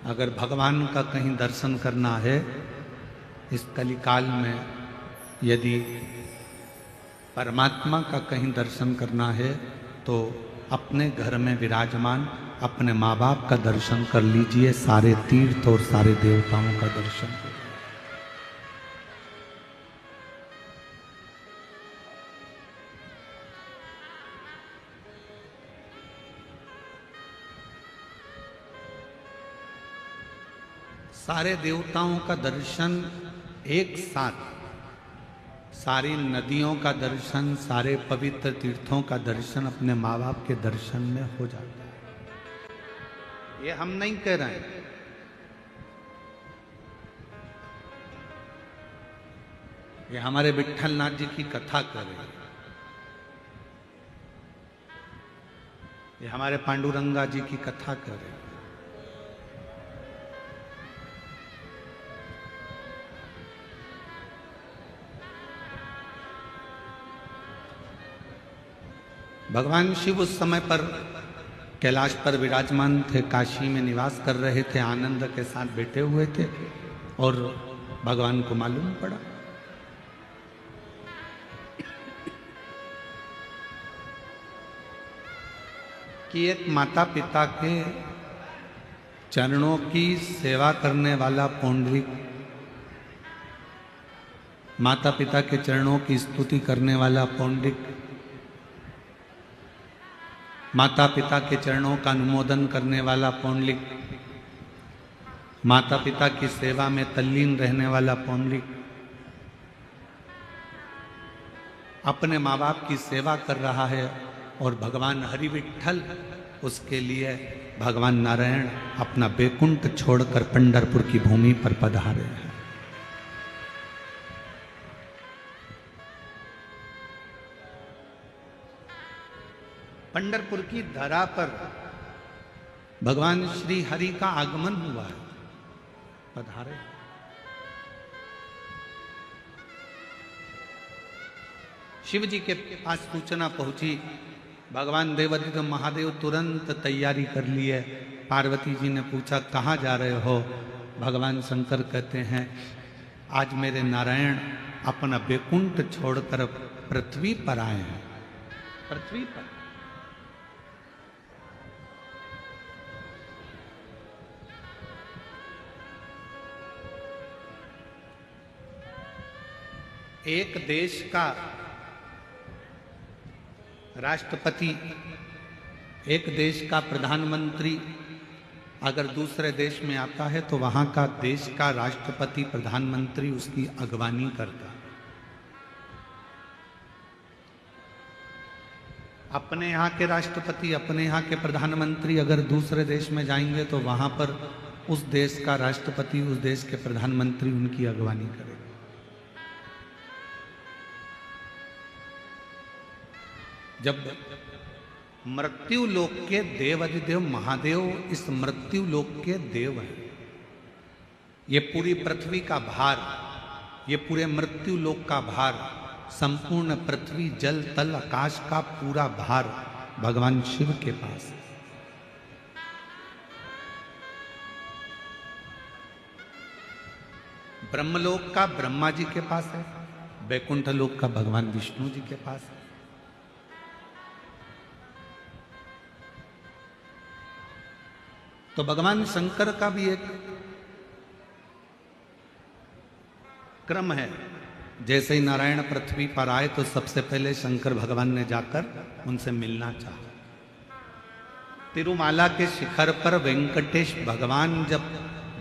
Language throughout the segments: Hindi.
अगर भगवान का कहीं दर्शन करना है इस कलिकाल में, यदि परमात्मा का कहीं दर्शन करना है तो अपने घर में विराजमान अपने माँ बाप का दर्शन कर लीजिए, सारे तीर्थ और सारे देवताओं का दर्शन। सारे देवताओं का दर्शन एक साथ, सारी नदियों का दर्शन, सारे पवित्र तीर्थों का दर्शन अपने माँ बाप के दर्शन में हो जाता है। ये हम नहीं कह रहे हैं, ये हमारे विट्ठलनाथ जी की कथा कर रहे हैं, ये हमारे पांडुरंगा जी की कथा कर रहे हैं। भगवान शिव उस समय पर कैलाश पर विराजमान थे, काशी में निवास कर रहे थे, आनंद के साथ बैठे हुए थे और भगवान को मालूम पड़ा कि एक माता पिता के चरणों की सेवा करने वाला पौंडरिक, माता पिता के चरणों की स्तुति करने वाला पौंडरिक, माता पिता के चरणों का अनुमोदन करने वाला पौंडरिक, माता पिता की सेवा में तल्लीन रहने वाला पौंडरिक अपने माँ बाप की सेवा कर रहा है और भगवान हरि विट्ठल उसके लिए भगवान नारायण अपना बैकुंठ छोड़कर पंढरपुर की भूमि पर पधारे हैं। पंढरपुर की धरा पर भगवान श्री हरि का आगमन हुआ है, पधारे। शिव जी के पास सूचना पहुंची, भगवान देवादित्य महादेव तुरंत तैयारी कर लिए। पार्वती जी ने पूछा कहाँ जा रहे हो? भगवान शंकर कहते हैं आज मेरे नारायण अपना बैकुंठ छोड़कर पृथ्वी पर आए हैं। पृथ्वी पर एक देश का राष्ट्रपति, एक देश का प्रधानमंत्री अगर दूसरे देश में आता है तो वहां का देश का राष्ट्रपति प्रधानमंत्री उसकी अगवानी करता है। अपने यहाँ के राष्ट्रपति, अपने यहाँ के प्रधानमंत्री अगर दूसरे देश में जाएंगे तो वहां पर उस देश का राष्ट्रपति, उस देश के प्रधानमंत्री उनकी अगवानी करेगा। जब मृत्यु लोक के देवाधिदेव महादेव इस मृत्यु लोक के देव हैं, ये पूरी पृथ्वी का भार, ये पूरे मृत्यु लोक का भार, संपूर्ण पृथ्वी जल तल आकाश का पूरा भार भगवान शिव के पास है। ब्रह्मलोक का ब्रह्मा जी के पास है, वैकुंठ लोक का भगवान विष्णु जी के पास है। तो भगवान शंकर का भी एक क्रम है। जैसे ही नारायण पृथ्वी पर आए तो सबसे पहले शंकर भगवान ने जाकर उनसे मिलना चाहा। तिरुमाला के शिखर पर वेंकटेश भगवान जब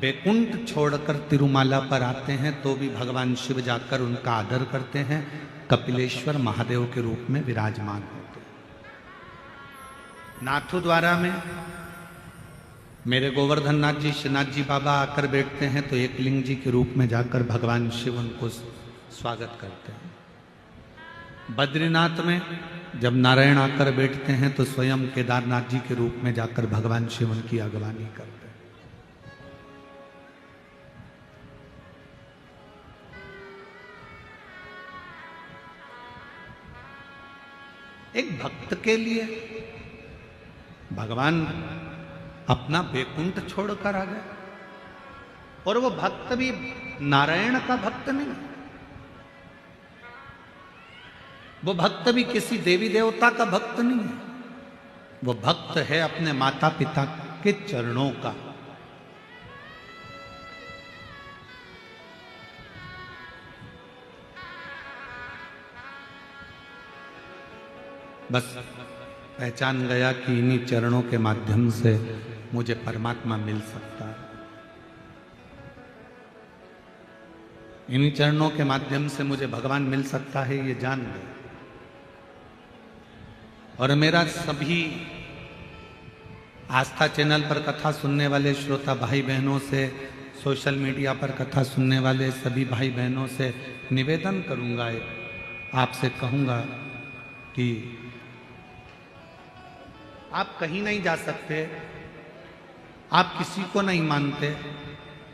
बैकुंठ छोड़कर तिरुमाला पर आते हैं तो भी भगवान शिव जाकर उनका आदर करते हैं, कपिलेश्वर महादेव के रूप में विराजमान होते हैं। नाथद्वारा में मेरे गोवर्धन नाथ जी, श्रीनाथ जी बाबा आकर बैठते हैं तो एक लिंग जी के रूप में जाकर भगवान शिव उनको स्वागत करते हैं। बद्रीनाथ में जब नारायण आकर बैठते हैं तो स्वयं केदारनाथ जी के रूप में जाकर भगवान शिव उनकी अगवानी करते हैं। एक भक्त के लिए भगवान अपना बैकुंठ छोड़कर आ गए। और वो भक्त भी नारायण का भक्त नहीं, वो भक्त भी किसी देवी देवता का भक्त नहीं है, वो भक्त है अपने माता पिता के चरणों का। बस पहचान गया कि इन्हीं चरणों के माध्यम से मुझे परमात्मा मिल सकता है, इन्हीं चरणों के माध्यम से मुझे भगवान मिल सकता है, ये जान गया। और मेरा सभी आस्था चैनल पर कथा सुनने वाले श्रोता भाई बहनों से, सोशल मीडिया पर कथा सुनने वाले सभी भाई बहनों से निवेदन करूंगा, आपसे कहूंगा कि आप कहीं नहीं जा सकते, आप किसी को नहीं मानते,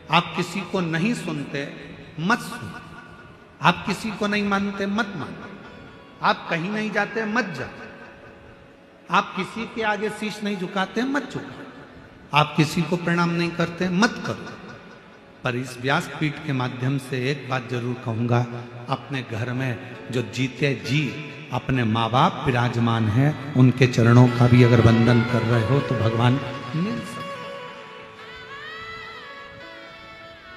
आप किसी को नहीं सुनते, मत सुनो। आप किसी को नहीं मानते, मत मानो। आप कहीं नहीं जाते, मत जाओ। आप किसी के आगे शीश नहीं झुकाते, मत झुकाओ। आप किसी को प्रणाम नहीं करते, मत करो। पर इस व्यासपीठ के माध्यम से एक बात जरूर कहूंगा, अपने घर में जो जीते जी अपने माँ बाप विराजमान हैं, उनके चरणों का भी अगर वंदन कर रहे हो तो भगवान मिल सकते।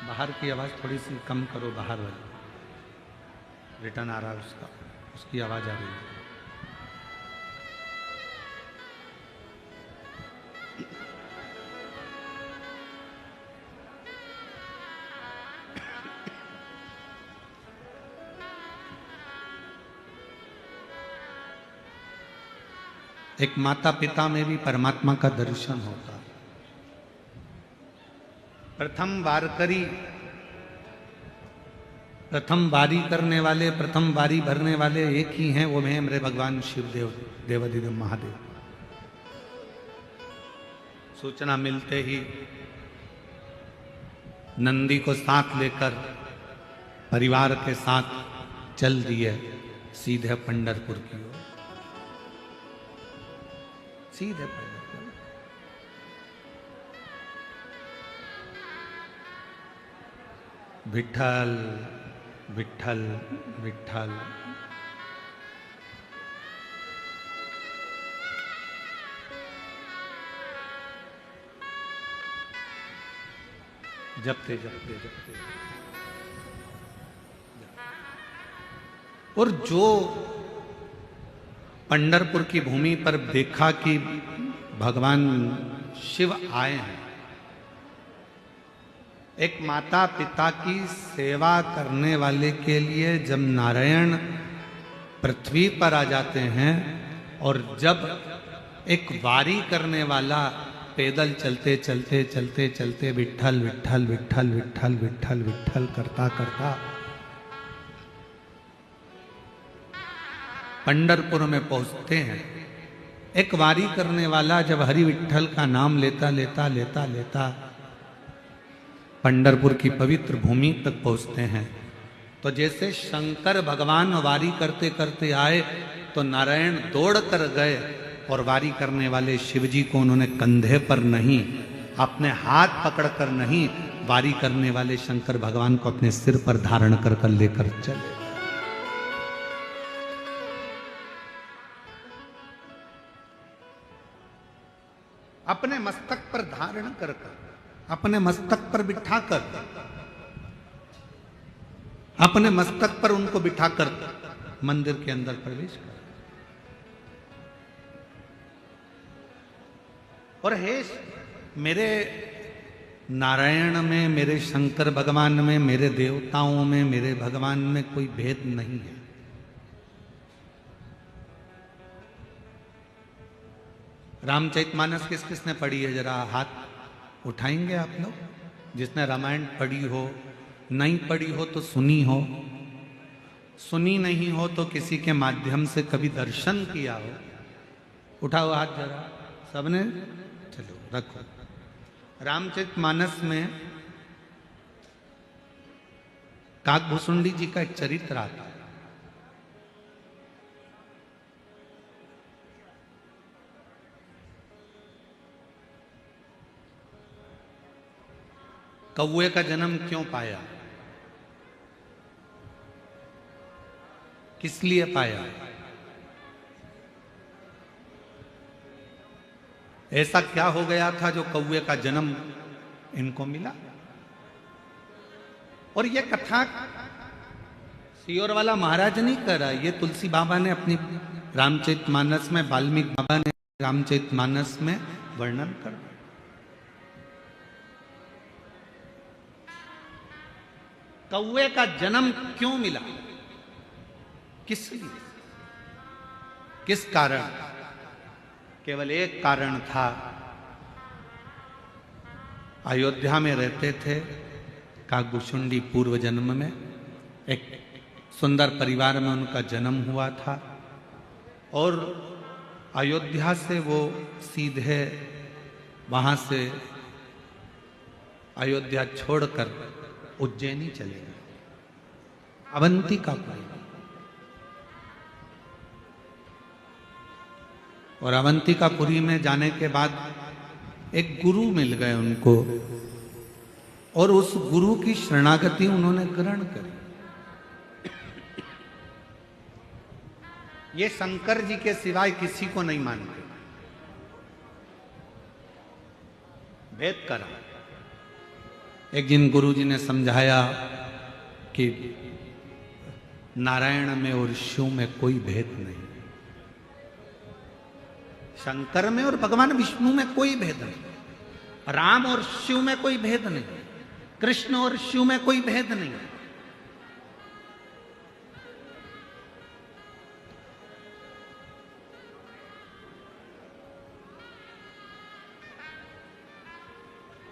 बाहर की आवाज थोड़ी सी कम करो, बाहर वाली रिटर्न आ रहा है उसका, उसकी आवाज आ रही है। एक माता पिता में भी परमात्मा का दर्शन होता है। प्रथम वारकरी, प्रथम वारी करने वाले, प्रथम वारी भरने वाले एक ही हैं, वो हैं मेरे भगवान शिवदेव, देवाधिदेव महादेव। सूचना मिलते ही नंदी को साथ लेकर परिवार के साथ चल दिए सीधे पंढरपुर की ओर, सीधे पंढरपुर। विठल विठल विठल। जपते जपते जपते। और जो पंढरपुर की भूमि पर देखा कि भगवान शिव आए हैं, एक माता पिता की सेवा करने वाले के लिए जब नारायण पृथ्वी पर आ जाते हैं, और जब एक वारी करने वाला पैदल चलते चलते चलते चलते विठल विठल विठल विठल विठल विठल करता करता पंढरपुर में पहुंचते हैं, एक वारी करने वाला जब हरि विठल का नाम लेता लेता लेता लेता पंढरपुर की पवित्र भूमि तक पहुंचते हैं, तो जैसे शंकर भगवान वारी करते करते आए तो नारायण दौड़ कर गए और वारी करने वाले शिवजी को उन्होंने कंधे पर नहीं, अपने हाथ पकड़कर नहीं, वारी करने वाले शंकर भगवान को अपने सिर पर धारण कर कर लेकर चले। अपने मस्तक पर धारण कर कर, अपने मस्तक पर बिठाकर, अपने मस्तक पर उनको बिठाकर मंदिर के अंदर प्रवेश कर। और हे मेरे नारायण में, मेरे शंकर भगवान में, मेरे देवताओं में, मेरे भगवान में कोई भेद नहीं है। रामचरितमानस किस किसने पढ़ी है, जरा हाथ उठाएंगे आप लोग? जिसने रामायण पढ़ी हो, नहीं पढ़ी हो तो सुनी हो, सुनी नहीं हो तो किसी के माध्यम से कभी दर्शन किया हो, उठाओ हाथ जरा सबने। चलो रखो। रामचरितमानस में काकभूषुंडी जी का एक चरित्र आता है। कौए का जन्म क्यों पाया, किस लिए पाया? ऐसा क्या हो गया था जो कौए का जन्म इनको मिला? और ये कथा सियोर वाला महाराज नहीं कर रहा, ये तुलसी बाबा ने अपनी रामचरितमानस में, वाल्मीकि बाबा ने रामचरितमानस में वर्णन कर। कौए का जन्म क्यों मिला, किस लिए, किस कारण? केवल एक कारण था। अयोध्या में रहते थे काकभूषुंडी, पूर्व जन्म में एक सुंदर परिवार में उनका जन्म हुआ था और अयोध्या से वो सीधे वहां से अयोध्या छोड़कर उज्जैनी चले गए, अवंतिकापुरी। और अवंतिकापुरी में जाने के बाद एक गुरु मिल गए उनको और उस गुरु की शरणागति उन्होंने ग्रहण करी। ये शंकर जी के सिवाय किसी को नहीं मानते, भेद करा। एक दिन गुरु जी ने समझाया कि नारायण में और शिव में कोई भेद नहीं, शंकर में और भगवान विष्णु में कोई भेद नहीं, राम और शिव में कोई भेद नहीं, कृष्ण और शिव में कोई भेद नहीं।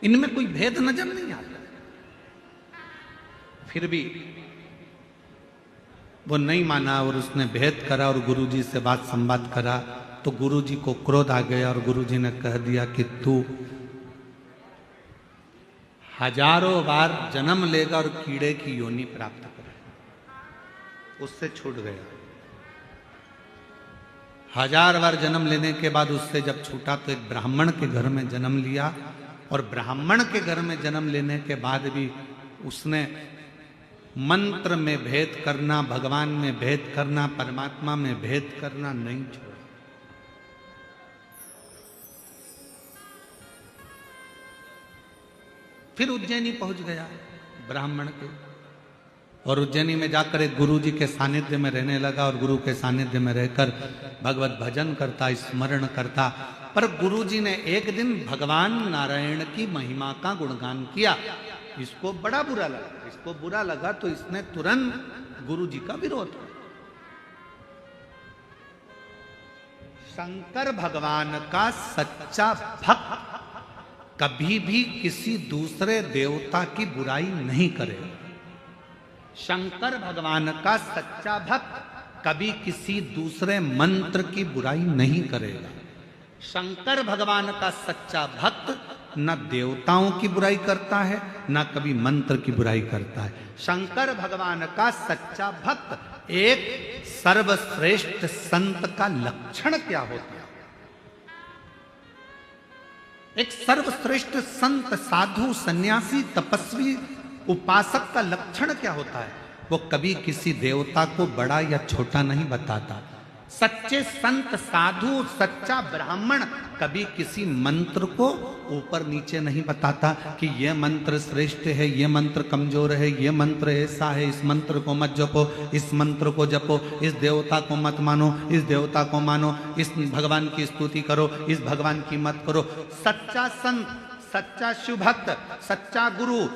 इनमें कोई भेद नजर नहीं आता। फिर भी वो नहीं माना और उसने भेद करा और गुरुजी से बात संवाद करा तो गुरुजी को क्रोध आ गया और गुरुजी ने कह दिया कि तू हजारों बार जन्म लेगा और कीड़े की योनि प्राप्त करेगा। उससे छूट गया। 1000 बार जन्म लेने के बाद उससे जब छूटा तो एक ब्राह्मण के घर में जन्म लिया और ब्राह्मण के घर में जन्म लेने के बाद भी उसने मंत्र में भेद करना, भगवान में भेद करना, परमात्मा में भेद करना नहीं छोड़ा। फिर उज्जैनी पहुंच गया ब्राह्मण के और उज्जैनी में जाकर एक गुरु जी के सानिध्य में रहने लगा और गुरु के सानिध्य में रहकर भगवत भजन करता, स्मरण करता। पर गुरु जी ने एक दिन भगवान नारायण की महिमा का गुणगान किया। इसको बड़ा बुरा लगा। इसको बुरा लगा तो इसने तुरंत गुरु जी का विरोध किया। शंकर भगवान का सच्चा भक्त कभी भी किसी दूसरे देवता की बुराई नहीं करेगा। शंकर भगवान का सच्चा भक्त कभी किसी दूसरे मंत्र की बुराई नहीं करेगा। शंकर भगवान का सच्चा भक्त न देवताओं की बुराई करता है, न कभी मंत्र की बुराई करता है। शंकर भगवान का सच्चा भक्त एक सर्वश्रेष्ठ संत का लक्षण क्या होता है? एक सर्वश्रेष्ठ संत, साधु, सन्यासी, तपस्वी, उपासक का लक्षण क्या होता है? वो कभी किसी देवता को बड़ा या छोटा नहीं बताता। सच्चे संत, साधु, सच्चा ब्राह्मण कभी किसी मंत्र को ऊपर नीचे नहीं बताता कि यह मंत्र श्रेष्ठ है, यह मंत्र कमजोर है, यह मंत्र ऐसा है, इस मंत्र को मत जपो, इस मंत्र को जपो, इस देवता को मत मानो, इस देवता को मानो, इस भगवान की स्तुति करो, इस भगवान की मत करो। सच्चा संत, सच्चा शिव भक्त, सच्चा गुरु